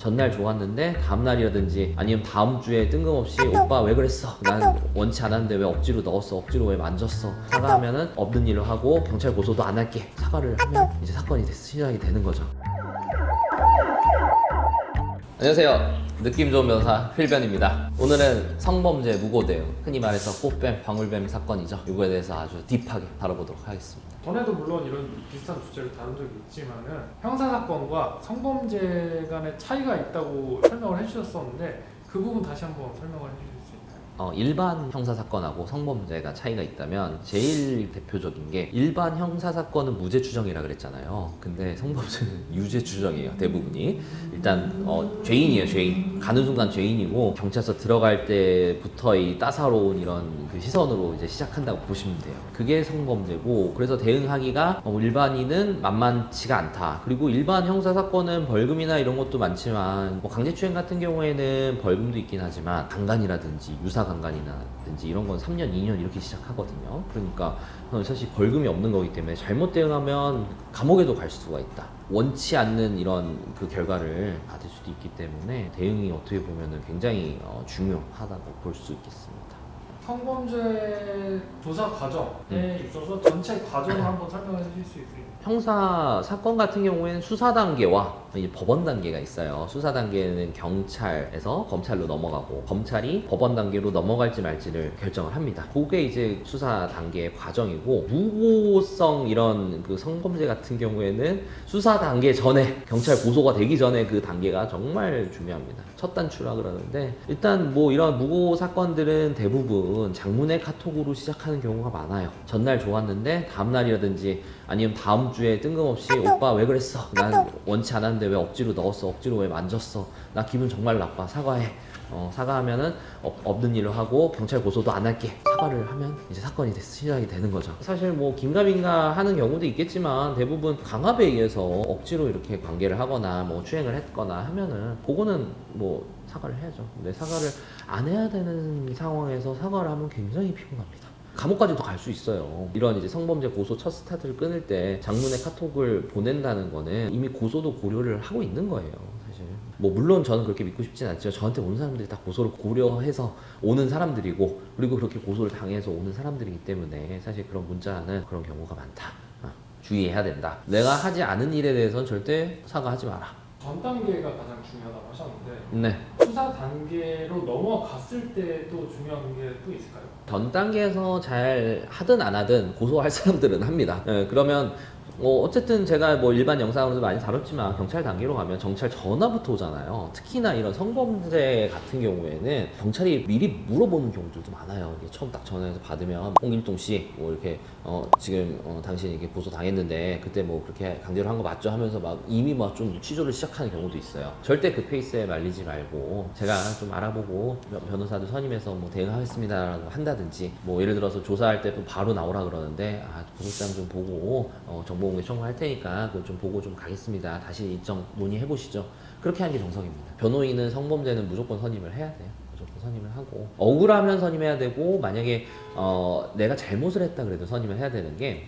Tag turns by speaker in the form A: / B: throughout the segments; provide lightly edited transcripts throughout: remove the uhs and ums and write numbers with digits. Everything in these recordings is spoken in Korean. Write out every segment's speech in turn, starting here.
A: 전날 좋았는데 다음날이라든지 아니면 다음 주에 뜬금없이 오빠 왜 그랬어? 난 원치 않았는데 왜 억지로 넣었어? 억지로 왜 만졌어? 사과하면은 없는 일로 하고 경찰 고소도 안 할게. 사과를 하면 이제 사건이 시작이 되는 거죠. 안녕하세요. 느낌 좋은 변호사 필변입니다. 오늘은 성범죄 무고 대응, 흔히 말해서 꽃뱀, 방울뱀 사건이죠. 이거에 대해서 아주 딥하게 다뤄보도록 하겠습니다.
B: 전에도 물론 이런 비슷한 주제를 다룬 적이 있지만은 형사사건과 성범죄 간의 차이가 있다고 설명을 해주셨었는데 그 부분 다시 한번 설명을 해주실 수 있나요?
A: 일반 형사사건하고 성범죄가 차이가 있다면 제일 대표적인 게 일반 형사사건은 무죄 추정이라 그랬잖아요. 근데 성범죄는 유죄 추정이에요. 대부분이. 일단 죄인이에요. 죄인. 가는 순간 죄인이고 경찰서 들어갈 때부터 이 따사로운 이런 그 시선으로 이제 시작한다고 보시면 돼요. 그게 성범죄고, 그래서 대응하기가 일반인은 만만치가 않다. 그리고 일반 형사사건은 벌금이나 이런 것도 많지만 강제추행 같은 경우에는 벌금도 있긴 하지만 강간이라든지 유사강간이라든지 이런 건 3년, 2년 이렇게 시작하거든요. 그러니까 사실 벌금이 없는 거기 때문에 잘못 대응하면 감옥에도 갈 수가 있다. 원치 않는 이런 그 결과를 받을 수도 있기 때문에 대응이 어떻게 보면 굉장히 중요하다고 볼 수 있겠습니다.
B: 성범죄 조사 과정에 있어서 전체 과정을 한번 설명해 주실 수 있을까요?
A: 형사 사건 같은 경우에는 수사 단계와 이제 법원 단계가 있어요. 수사 단계는 경찰에서 검찰로 넘어가고 검찰이 법원 단계로 넘어갈지 말지를 결정을 합니다. 그게 이제 수사 단계의 과정이고, 무고성 이런 그 성범죄 같은 경우에는 수사 단계 전에, 경찰 고소가 되기 전에 그 단계가 정말 중요합니다. 첫 단추라 그러는데, 일단 뭐 이런 무고 사건들은 대부분 장문의 카톡으로 시작하는 경우가 많아요. 전날 좋았는데 다음날이라든지 아니면 다음 주에 뜬금없이 오빠 왜 그랬어? 난 원치 않았는데 왜 억지로 넣었어? 억지로 왜 만졌어? 나 기분 정말 나빠. 사과해. 사과하면은 없는 일로 하고 경찰 고소도 안 할게. 사과를 하면 이제 사건이 시작이 되는 거죠. 사실 뭐 긴가민가 하는 경우도 있겠지만 대부분 강압에 의해서 억지로 이렇게 관계를 하거나 뭐 추행을 했거나 하면은 그거는 뭐 사과를 해야죠. 근데 사과를 안 해야 되는 상황에서 사과를 하면 굉장히 피곤합니다. 감옥까지도 갈 수 있어요. 이런 이제 성범죄 고소 첫 스타트를 끊을 때 장문의 카톡을 보낸다는 거는 이미 고소도 고려를 하고 있는 거예요, 사실. 뭐 물론 저는 그렇게 믿고 싶진 않지만 저한테 오는 사람들이 다 고소를 고려해서 오는 사람들이고, 그리고 그렇게 고소를 당해서 오는 사람들이기 때문에 사실 그런 문자는 그런 경우가 많다. 주의해야 된다. 내가 하지 않은 일에 대해서는 절대 사과하지 마라.
B: 전 단계가 가장 중요하다고 하셨는데
A: 네.
B: 수사 단계로 넘어갔을 때도 중요한 게 또 있을까요?
A: 전 단계에서 잘 하든 안 하든 고소할 사람들은 합니다. 그러면 어쨌든 제가 뭐 일반 영상으로도 많이 다뤘지만 경찰 단계로 가면 경찰 전화부터 오잖아요. 특히나 이런 성범죄 같은 경우에는 경찰이 미리 물어보는 경우들도 많아요. 이게 처음 딱 전화해서 받으면 홍길동 씨 뭐 이렇게 지금 당신이 이렇게 고소 당했는데 그때 뭐 그렇게 강제로 한 거 맞죠? 하면서 막 이미 막 좀 취조를 시작하는 경우도 있어요. 절대 그 페이스에 말리지 말고 제가 좀 알아보고 변호사도 선임해서 뭐 대응하겠습니다라고 한다든지, 뭐 예를 들어서 조사할 때 또 바로 나오라 그러는데 고소장 좀 보고 정보공개 청구할 테니까 그걸 좀 보고 좀 가겠습니다. 다시 일정 논의해 보시죠. 그렇게 하는 게 정석입니다. 변호인은 성범죄는 무조건 선임을 해야 돼요. 무조건 선임을 하고, 억울하면 선임해야 되고, 만약에 내가 잘못을 했다 그래도 선임을 해야 되는 게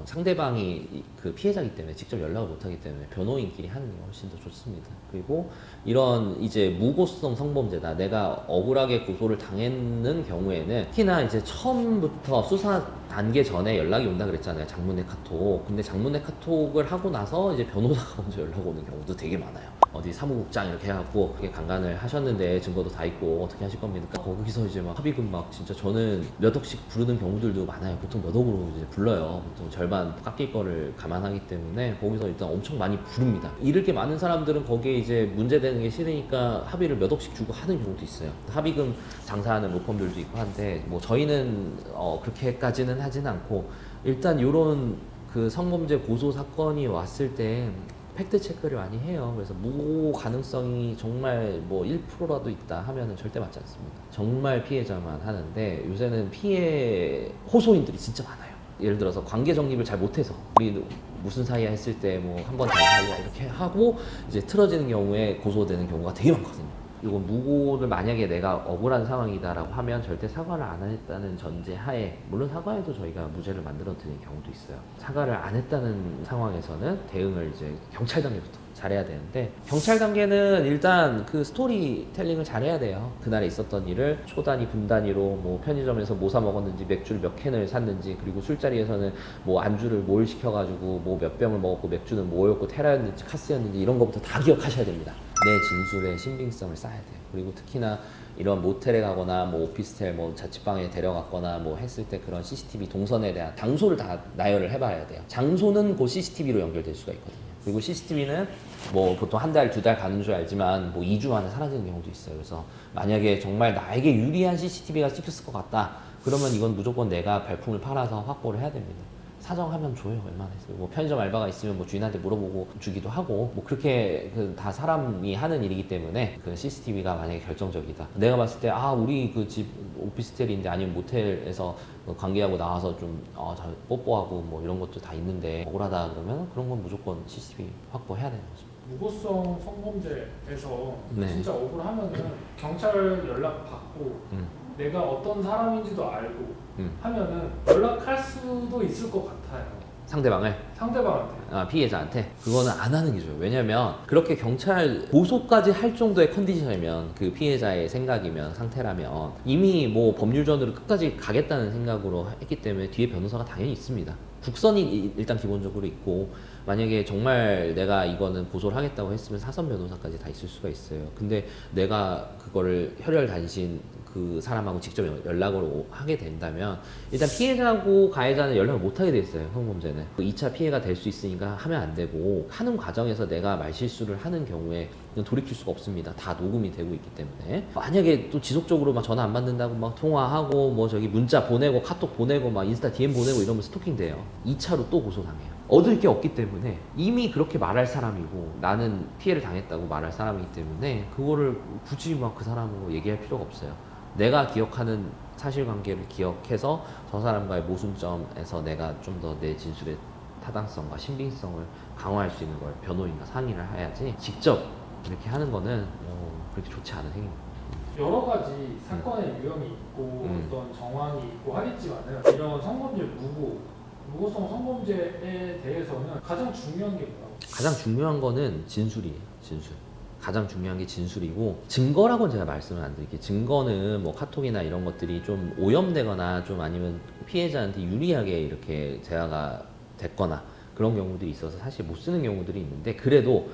A: 상대방이 그 피해자이기 때문에 직접 연락을 못하기 때문에 변호인끼리 하는 게 훨씬 더 좋습니다. 그리고 이런 이제 무고성 성범죄다, 내가 억울하게 고소를 당했는 경우에는 특히나 이제 처음부터 수사 단계 전에 연락이 온다 그랬잖아요. 장문의 카톡. 근데 장문의 카톡을 하고 나서 이제 변호사가 먼저 연락 오는 경우도 되게 많아요. 어디 사무국장 이렇게 해갖고 그게 강간을 하셨는데 증거도 다 있고 어떻게 하실 겁니까? 거기서 이제 막 합의금 막 진짜 저는 몇 억씩 부르는 경우들도 많아요. 보통 몇 억으로 이제 불러요. 보통 절반 깎일 거를 감안하기 때문에 거기서 일단 엄청 많이 부릅니다. 이렇게 많은 사람들은 거기에 이제 문제되는 게 싫으니까 합의를 몇 억씩 주고 하는 경우도 있어요. 합의금 장사하는 로펌들도 있고 한데 뭐 저희는 그렇게까지는 하진 않고, 일단 요런 그 성범죄 고소 사건이 왔을 때 팩트 체크를 많이 해요. 그래서 무고 가능성이 정말 뭐 1%라도 있다 하면은 절대 맞지 않습니다. 정말 피해자만 하는데 요새는 피해 호소인들이 진짜 많아요. 예를 들어서 관계 정립을 잘 못해서 우리 무슨 사이야 했을 때 뭐 한 번 잘 사이야 이렇게 하고 이제 틀어지는 경우에 고소되는 경우가 되게 많거든요. 이건 무고를 만약에 내가 억울한 상황이다라고 하면 절대 사과를 안 했다는 전제 하에, 물론 사과해도 저희가 무죄를 만들어 드리는 경우도 있어요. 사과를 안 했다는 상황에서는 대응을 이제 경찰 단계부터 잘해야 되는데, 경찰 단계는 일단 그 스토리텔링을 잘해야 돼요. 그날에 있었던 일을 초 단위, 분 단위로 뭐 편의점에서 뭐 사 먹었는지, 맥주를 몇 캔을 샀는지, 그리고 술자리에서는 뭐 안주를 뭘 시켜가지고 뭐 몇 병을 먹었고, 맥주는 뭐였고, 테라였는지 카스였는지 이런 것부터 다 기억하셔야 됩니다. 내 진술의 신빙성을 쌓아야 돼요. 그리고 특히나 이런 모텔에 가거나 뭐 오피스텔 뭐 자취방에 데려갔거나 뭐 했을 때 그런 CCTV 동선에 대한 장소를 다 나열을 해봐야 돼요. 장소는 그 CCTV로 연결될 수가 있거든요. 그리고 CCTV는 뭐 보통 한 달, 두 달 가는 줄 알지만 뭐 2주 만에 사라지는 경우도 있어요. 그래서 만약에 정말 나에게 유리한 CCTV가 찍혔을 것 같다, 그러면 이건 무조건 내가 발품을 팔아서 확보를 해야 됩니다. 사정하면 줘요, 웬만해서. 뭐 편의점 알바가 있으면 뭐 주인한테 물어보고 주기도 하고, 뭐 그렇게 다 사람이 하는 일이기 때문에 그 CCTV가 만약에 결정적이다. 내가 봤을 때 우리 그 집 오피스텔인데 아니면 모텔에서 관계하고 나와서 좀 잘 뽀뽀하고 뭐 이런 것도 다 있는데 억울하다 그러면 그런 건 무조건 CCTV 확보해야 되는 거죠.
B: 무고성 성범죄에서
A: 네.
B: 진짜 억울하면은 경찰 연락 받고 내가 어떤 사람인지도 알고 하면은 연락할 수도 있을 것 같아요.
A: 상대방을
B: 상대방한테.
A: 피해자한테 그거는 안 하는 게 좋아요. 왜냐면 그렇게 경찰 고소까지 할 정도의 컨디션이면, 그 피해자의 생각이면, 상태라면 이미 뭐 법률전으로 끝까지 가겠다는 생각으로 했기 때문에 뒤에 변호사가 당연히 있습니다. 국선이 일단 기본적으로 있고, 만약에 정말 내가 이거는 고소를 하겠다고 했으면 사선 변호사까지 다 있을 수가 있어요. 근데 내가 그거를 혈혈단신 그 사람하고 직접 연락을 하게 된다면 일단 피해자고 가해자는 연락을 못 하게 돼 있어요. 성범죄는 2차 피해가 될 수 있으니까 하면 안 되고, 하는 과정에서 내가 말실수를 하는 경우에 돌이킬 수가 없습니다. 다 녹음이 되고 있기 때문에. 만약에 또 지속적으로 막 전화 안 받는다고 막 통화하고 뭐 저기 문자 보내고 카톡 보내고 막 인스타 DM 보내고 이러면 스토킹 돼요. 2차로 또 고소당해요. 얻을 게 없기 때문에, 이미 그렇게 말할 사람이고 나는 피해를 당했다고 말할 사람이기 때문에 그거를 굳이 막 그 사람하고 얘기할 필요가 없어요. 내가 기억하는 사실관계를 기억해서 저 사람과의 모순점에서 내가 좀 더 내 진술의 타당성과 신빙성을 강화할 수 있는 걸 변호인과 상의를 해야지, 직접 이렇게 하는 거는 그렇게 좋지 않은 행위입니다.
B: 여러 가지 사건의 유형이 있고 어떤 정황이 있고 하겠지만은 이런 성범죄 무고성 성범죄에 대해서는 가장 중요한 게 뭐라고?
A: 가장 중요한 거는 진술이에요. 진술. 가장 중요한 게 진술이고, 증거라고는 제가 말씀을 안 드릴게요. 증거는 뭐 카톡이나 이런 것들이 좀 오염되거나 좀 아니면 피해자한테 유리하게 이렇게 대화가 됐거나 그런 경우들이 있어서 사실 못 쓰는 경우들이 있는데, 그래도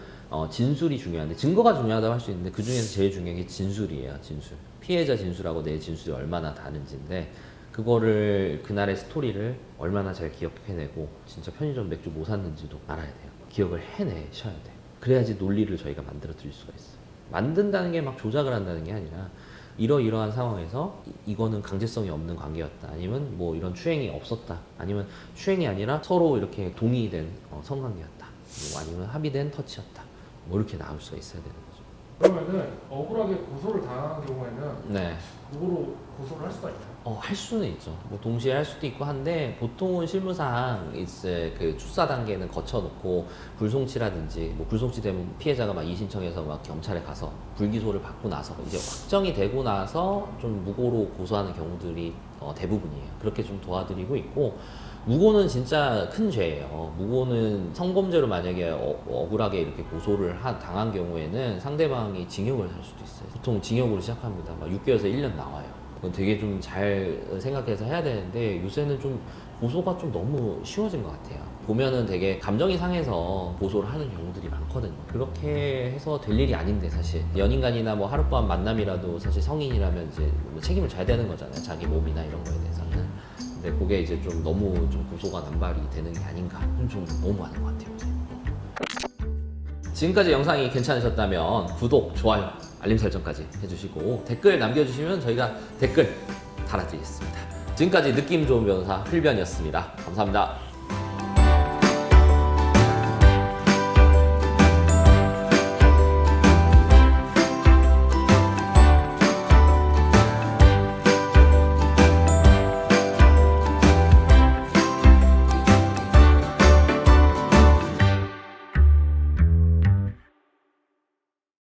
A: 진술이 중요한데, 증거가 중요하다고 할 수 있는데 그 중에서 제일 중요한 게 진술이에요. 진술. 피해자 진술하고 내 진술이 얼마나 다른지인데, 그거를 그날의 스토리를 얼마나 잘 기억해내고 진짜 편의점 맥주 뭐 샀는지도 알아야 돼요. 기억을 해내셔야 돼요. 그래야지 논리를 저희가 만들어 드릴 수가 있어요. 만든다는 게 막 조작을 한다는 게 아니라, 이러이러한 상황에서 이거는 강제성이 없는 관계였다, 아니면 뭐 이런 추행이 없었다, 아니면 추행이 아니라 서로 이렇게 동의된 성관계였다, 뭐 아니면 합의된 터치였다, 뭐 이렇게 나올 수가 있어야 되는 거죠.
B: 그러면은 억울하게 고소를 당한 경우에는
A: 네.
B: 무고로 고소를 할 수가 있나요?
A: 할 수는 있죠. 뭐 동시에 할 수도 있고 한데, 보통은 실무상 이제 그 출사 단계는 거쳐놓고 불송치라든지, 뭐 불송치 되면 피해자가 막 이의신청해서 막 경찰에 가서 불기소를 받고 나서 이제 확정이 되고 나서 좀 무고로 고소하는 경우들이 대부분이에요. 그렇게 좀 도와드리고 있고, 무고는 진짜 큰 죄예요. 무고는 성범죄로 만약에 억울하게 이렇게 고소를 당한 경우에는 상대방이 징역을 살 수도 있어요. 보통 징역으로 시작합니다. 막 6개월에서 1년 나와요. 그건 되게 좀 잘 생각해서 해야 되는데, 요새는 좀 고소가 좀 너무 쉬워진 것 같아요. 보면은 되게 감정이 상해서 고소를 하는 경우들이 많거든요. 그렇게 해서 될 일이 아닌데, 사실 연인간이나 뭐 하룻밤 만남이라도 사실 성인이라면 이제 뭐 책임을 져야 되는 거잖아요. 자기 몸이나 이런 거에 대해서는. 근데 그게 이제 좀 너무 좀 고소가 남발이 되는 게 아닌가, 좀 너무하는 것 같아요. 지금까지 영상이 괜찮으셨다면 구독, 좋아요, 알림 설정까지 해주시고 댓글 남겨주시면 저희가 댓글 달아드리겠습니다. 지금까지 느낌 좋은 변호사 필변이었습니다. 감사합니다.